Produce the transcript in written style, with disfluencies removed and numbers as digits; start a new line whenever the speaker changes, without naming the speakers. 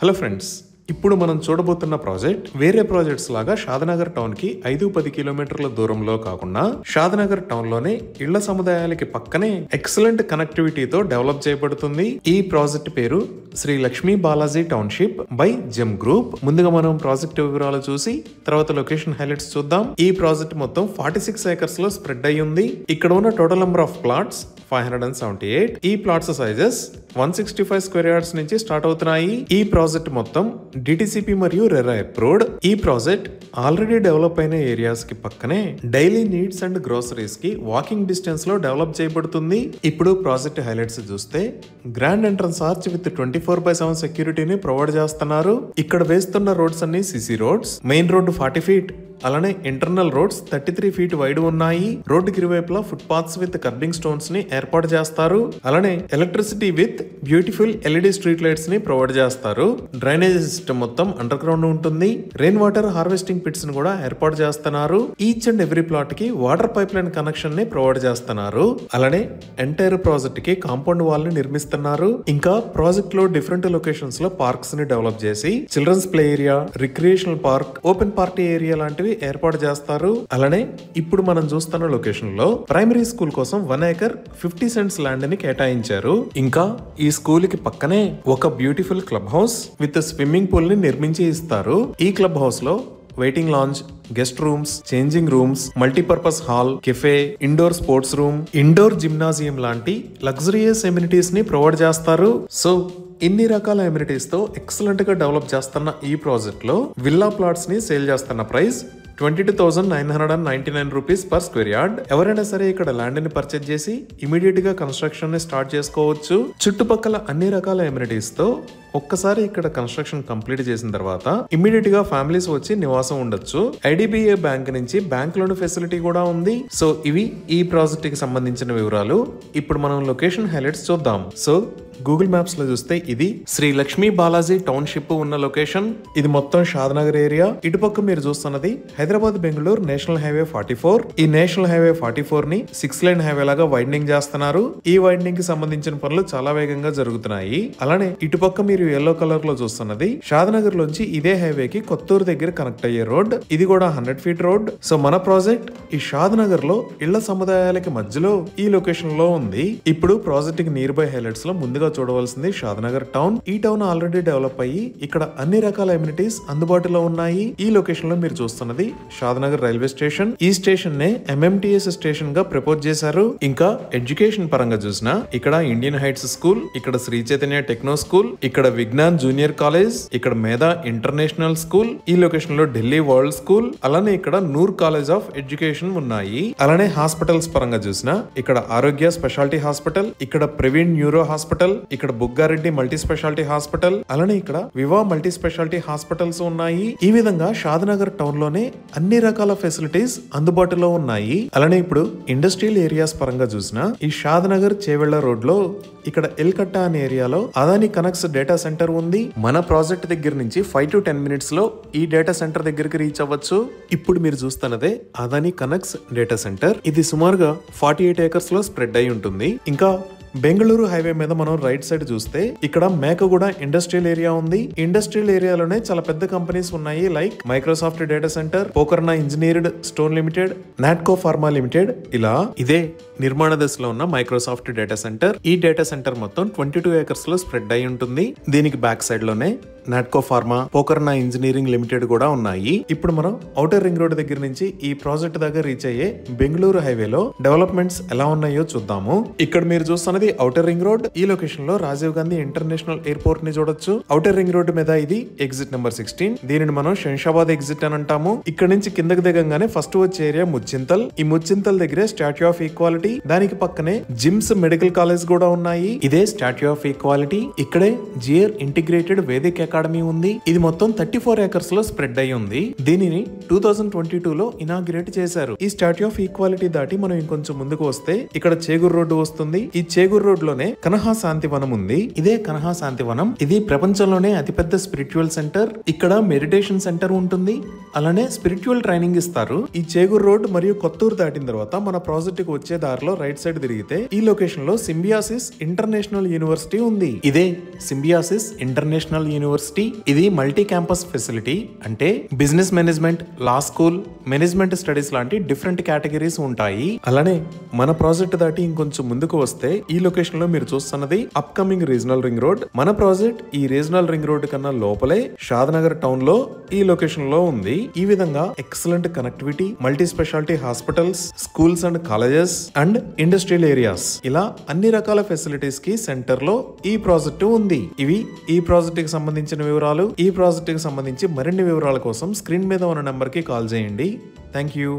Hello friends, ఇప్పుడు మనం చూడబోతున్న project వేరే ప్రాజెక్ట్స్ లాగా షాద్నగర్ టౌన్ కి 5-10 కిలోమీటర్ల దూరంలో కాకుండా షాద్నగర్ టౌన్ లోనే ఇళ్ల సముదాయాలకి పక్కనే ఎక్సలెంట్ కనెక్టివిటీతో డెవలప్ చేయబడుతుంది. ఈ ప్రాజెక్ట్ పేరు Shri Lakshmi Balaji township by Gem group. ముందుగా మనం ప్రాజెక్ట్ వివరాలు చూసి తర్వాత లొకేషన్ హైలైట్స్ చూద్దాం. ఈ ప్రాజెక్ట్ మొత్తం 46 ఏకర్స్ లో స్ప్రెడ్ అయి ఉంది. ఇక్కడ ఉన్న టోటల్ నెంబర్ ఆఫ్ ప్లాట్స్ 578. ఈ ప్లాట్స్ సైజెస్ 165 స్క్వేర్ యార్డ్స్ నుంచి స్టార్ట్ అవుతున్నాయి. ఈ ప్రాజెక్ట్ మొత్తం డిటిసిపి మరియు రెరా అప్రూవ్డ్. ఈ ప్రాజెక్ట్ ఆల్రెడీ డెవలప్ అయిన ఏరియాస్ కి పక్కనే డైలీ నీడ్స్ అండ్ గ్రోసరీస్ కి వాకింగ్ డిస్టెన్స్ లో డెవలప్ చేయబడుతుంది. ఇప్పుడు ప్రాజెక్ట్ హైలైట్స్ చూస్తే గ్రాండ్ ఎంట్రన్స్ ఆర్చ్ విత్ 24/7 సెక్యూరిటీని ప్రొవైడ్ చేస్తున్నారు. ఇక్కడ వేస్తున్న రోడ్స్ అన్ని CC roads. Main road 40 feet, అలానే ఇంటర్నల్ రోడ్స్ 33 ఫీట్ వైడ్ ఉన్నాయి. రోడ్డుకి ఇరువైపులా foot paths with curbing stones ని ఏర్పాటు చేస్తారు. అలానే electricity with beautiful LED street lights ని ప్రొవైడ్ చేస్తారు. డ్రైనేజ్ సిస్టమ్ మొత్తం అండర్ గ్రౌండ్ ఉంటుంది. రెయిన్ వాటర్ హార్వెస్టింగ్ పిట్స్ ని కూడా ఏర్పాటు చేస్తున్నారు. ఈచ్ అండ్ ఎవ్రీ ప్లాట్ కి వాటర్ పైప్ లైన్ కనెక్షన్ ని ప్రొవైడ్ చేస్తున్నారు. అలానే ఎంటైర్ ప్రాజెక్ట్ కి కాంపౌండ్ వాల్ ని నిర్మిస్తున్నారు. ఇంకా ప్రాజెక్ట్ లో డిఫరెంట్ లొకేషన్స్ లో పార్క్స్ ని డెవలప్ చేసి children's play area, recreational park, open party area లాంటివి ఏర్పాటు చేస్తారు. అలానే ఇప్పుడు మనం చూస్తున్న లొకేషన్ లో ప్రైమరీ స్కూల్ కోసం 1 ఏకర్ 50 సెంట్స్ ల్యాండ్ ని కేటాయించారు. ఇంకా ఈ స్కూల్ కి పక్కనే ఒక beautiful club house with swimming pool ని నిర్మించి ఇస్తారు. ఈ క్లబ్ హౌస్ లో waiting lounge, guest rooms, changing rooms, multipurpose hall, cafe, indoor sports room, indoor gymnasium లాంటి లగ్జరియస్ ఎమ్యూనిటీస్ ని ప్రొవైడ్ చేస్తారు. సో ఇన్ని రకాల ఎమ్యూనిటీస్ తో ఎక్సలెంట్ గా డెవలప్ చేస్తున్న ఈ ప్రాజెక్ట్ లో విల్లా ప్లాట్స్ ని సేల్ చేస్తున్న price 22,999 rupees per square yard. ఎవరైనా సరే ఇక్కడ ల్యాండ్ ని పర్చేజ్ చేసి ఇమీడియట్ గా కన్స్ట్రక్షన్ ని స్టార్ట్ చేసుకోవచ్చు. చుట్టుపక్కల అన్ని రకాల ఎమ్యూనిటీస్ తో ఒక్కసారి ఇక్కడ కన్స్ట్రక్షన్ కంప్లీట్ చేసిన తర్వాత ఇమీడియట్ గా ఫ్యామిలీస్ వచ్చి నివాసం ఉండొచ్చు. ఐడిబిఐ బ్యాంక్ నుంచి బ్యాంక్ లోన్ ఫెసిలిటీ కూడా ఉంది. సో ఇవి ఈ ప్రాజెక్ట్ కి సంబంధించిన వివరాలు. ఇప్పుడు మనం లొకేషన్ హైలైట్స్ చూద్దాం. సో గూగుల్ మ్యాప్స్ లో చూస్తే ఇది శ్రీ లక్ష్మీ బాలాజీ టౌన్షిప్ ఉన్న లొకేషన్. ఇది మొత్తం షాద్నగర్ ఏరియా. ఇటుపక్క మీరు చూస్తున్నది హైదరాబాద్ బెంగళూరు నేషనల్ హైవే 44. ఈ నేషనల్ హైవే 44 ని 6 లైన్ హైవే లాగా వైడనింగ్ చేస్తున్నారు. ఈ వైడనింగ్ కి సంబంధించిన పనులు చాలా వేగంగా జరుగుతున్నాయి. అలానే ఇటుపక్క మీరు ఎల్లో కలర్ లో చూస్తున్నది షాద్నగర్ లోంచి ఇదే హైవే కి కొత్తూరు దగ్గర కనెక్ట్ అయ్యే రోడ్. ఇది కూడా 100 ఫీట్ రోడ్. సో మన ప్రాజెక్ట్ ఈ షాద్నగర్ లో ఇళ్ల సముదాయాలకి మధ్యలో ఈ లొకేషన్ లో ఉంది. ఇప్పుడు ప్రాజెక్ట్ కి నియర్ బై హైలైట్స్ లో ముందుగా చూడవలసింది షాద్నగర్ టౌన్. ఈ టౌన్ ఆల్రెడీ డెవలప్ అయ్యి ఇక్కడ అన్ని రకాల ఎమ్యూనిటీస్ అందుబాటులో ఉన్నాయి. ఈ లొకేషన్ లో మీరు చూస్తున్నది షాద్నగర్ రైల్వే స్టేషన్. ఈ స్టేషన్ నే ఎంఎంటిఎస్ స్టేషన్ గా ప్రపోజ్ చేశారు. ఇంకా ఎడ్యుకేషన్ పరంగా చూసినా ఇక్కడ ఇండియన్ హైట్స్ స్కూల్, ఇక్కడ శ్రీ చైతన్య టెక్నో స్కూల్, ఇక్కడ విజ్ఞాన్ జూనియర్ కాలేజ్, ఇక్కడ మేధా ఇంటర్నేషనల్ స్కూల్, ఈ లొకేషన్ లో ఢిల్లీ వరల్డ్ స్కూల్, అలానే ఇక్కడ నూర్ కాలేజ్ ఆఫ్ ఎడ్యుకేషన్ ఉన్నాయి. అలానే హాస్పిటల్స్ పరంగా చూసినా ఇక్కడ ఆరోగ్య స్పెషాలిటీ హాస్పిటల్, ఇక్కడ ప్రవీణ్ న్యూరో హాస్పిటల్, ఇక్కడ బుగ్గారెడ్డి మల్టీ స్పెషాలిటీ హాస్పిటల్, అలానే ఇక్కడ వివా మల్టీ స్పెషాలిటీ హాస్పిటల్స్ ఉన్నాయి. ఈ విధంగా షాద్నగర్ టౌన్ లోనే అన్ని రకాల ఫెసిలిటీస్ అందుబాటులో ఉన్నాయి. అలానే ఇప్పుడు ఇండస్ట్రియల్ ఏరియాస్ పరంగా చూసినా ఈ షాద్నగర్ చేవెళ్ల రోడ్ లో ఇక్కడ ఎల్కట్ట అనే ఏరియాలో అదాని కనెక్ట్స్ డేటా సెంటర్ ఉంది. మన ప్రాజెక్ట్ దగ్గర నుంచి 5 to 10 మినిట్స్ లో ఈ డేటా సెంటర్ దగ్గరికి రీచ్ అవ్వచ్చు. ఇప్పుడు మీరు చూస్తున్నదే అదాని కనెక్ట్స్ డేటా సెంటర్. ఇది సుమారుగా 48 ఏకర్స్ లో స్ప్రెడ్ అయి ఉంటుంది. ఇంకా బెంగళూరు హైవే మీద మనం రైట్ సైడ్ చూస్తే ఇక్కడ మేకగూడ ఇండస్ట్రియల్ ఏరియా ఉంది. ఇండస్ట్రియల్ ఏరియాలోనే చాలా పెద్ద కంపెనీస్ ఉన్నాయి. Like Microsoft data centre, Pokarna engineered stone limited, Natco pharma limited. ఇలా ఇదే నిర్మాణ దశలో ఉన్న మైక్రోసాఫ్ట్ డేటా సెంటర్. ఈ డేటా సెంటర్ మొత్తం 22 ఏకర్స్ లో స్ప్రెడ్ అయి ఉంటుంది. దీనికి బ్యాక్ సైడ్ లోనే Natco pharma, Pokarna engineering limited కూడా ఉన్నాయి. ఇప్పుడు మనం ఔటర్ రింగ్ రోడ్ దగ్గర నుంచి ఈ ప్రాజెక్ట్ దగ్గర రీచ్ అయ్యే బెంగళూరు హైవేలో డెవలప్మెంట్స్ ఎలా ఉన్నాయో చూద్దాము. ఇక్కడ మీరు చూస్తున్నది ఔటర్ రింగ్ రోడ్. ఈ లొకేషన్ లో రాజీవ్ గాంధీ ఇంటర్నేషనల్ ఎయిర్పోర్ట్ ని చూడొచ్చు. ఔటర్ రింగ్ రోడ్ మీద ఇది ఎగ్జిట్ నెంబర్ 16. దీనిని మనం శంషాబాద్ ఎగ్జిట్ అని అంటాము. ఇక్కడ నుంచి కిందకి దిగంగానే ఫస్ట్ వచ్చే ఏరియా ముచ్చింతల్. ఈ ముచ్చింతల్ దగ్గరే స్టాట్యూ ఆఫ్ ఈక్వాలిటీ, దానికి పక్కనే జిమ్స్ మెడికల్ కాలేజ్ కూడా ఉన్నాయి. ఇదే స్టాట్యూ ఆఫ్ ఈక్వాలిటీ. ఇక్కడే జియర్ ఇంటిగ్రేటెడ్ వేదిక్ అకాడమీ ఉంది. ఇది మొత్తం 34 ఏకర్స్ లో స్ప్రెడ్ అయి ఉంది. దీనిని 2022 లో ఇనాగ్రేట్ చేశారు. ఈ స్టాట్యూ ఆఫ్ ఈక్వాలిటీ దాటి మనం ఇంకొంచెం ముందుకు వస్తే ఇక్కడ చేగూరు రోడ్డు వస్తుంది. ఈ చేగూరు చేగూరు రోడ్ లోనే కనహా శాంతివనం ఉంది. ఇదే కనహా శాంతివనం, ఇది ప్రపంచంలోనే అతిపెద్ద స్పిరిచువల్ సెంటర్. ఇక్కడ మెడిటేషన్ సెంటర్ ఉంటుంది, అలానే స్పిరిచువల్ ట్రైనింగ్ ఇస్తారు. ఈ చేగూరు రోడ్ మరియు కొత్తూరు దాటిన తర్వాత మన ప్రాజెక్ట్ కు వచ్చే దారిలో రైట్ సైడ్ తిరిగితే ఈ లొకేషన్ లో సింబియాసిస్ ఇంటర్నేషనల్ యూనివర్సిటీ ఉంది. ఇదే సింబియాసిస్ ఇంటర్నేషనల్ యూనివర్సిటీ. ఇది మల్టీ క్యాంపస్ ఫెసిలిటీ, అంటే బిజినెస్ మేనేజ్మెంట్, లా స్కూల్, మేనేజ్మెంట్ స్టడీస్ లాంటి డిఫరెంట్ కేటగిరీస్ ఉంటాయి. అలానే మన ప్రాజెక్ట్ దాటి ఇంకొంచెం ముందుకు వస్తే ఈ లొకేషన్ లో మీరు చూస్తున్నది అప్కమింగ్ రీజనల్ రింగ్ రోడ్. మన ప్రాజెక్ట్ ఈ రీజనల్ రింగ్ రోడ్ కన్నా లోపలే షాద్నగర్ టౌన్ లో ఈ లొకేషన్ లో ఉంది. ఈ విధంగా excellent connectivity, multi speciality hospitals, schools and colleges and industrial areas, ఇలా అన్ని రకాల ఫెసిలిటీస్ కి సెంటర్ లో ఈ ప్రాజెక్టు ఉంది. ఇవి ఈ ప్రాజెక్ట్ కి సంబంధించిన వివరాలు. ఈ ప్రాజెక్ట్ కి సంబంధించి మరిన్ని వివరాల కోసం స్క్రీన్ మీద ఉన్న నెంబర్ కి కాల్ చేయండి. Thank you.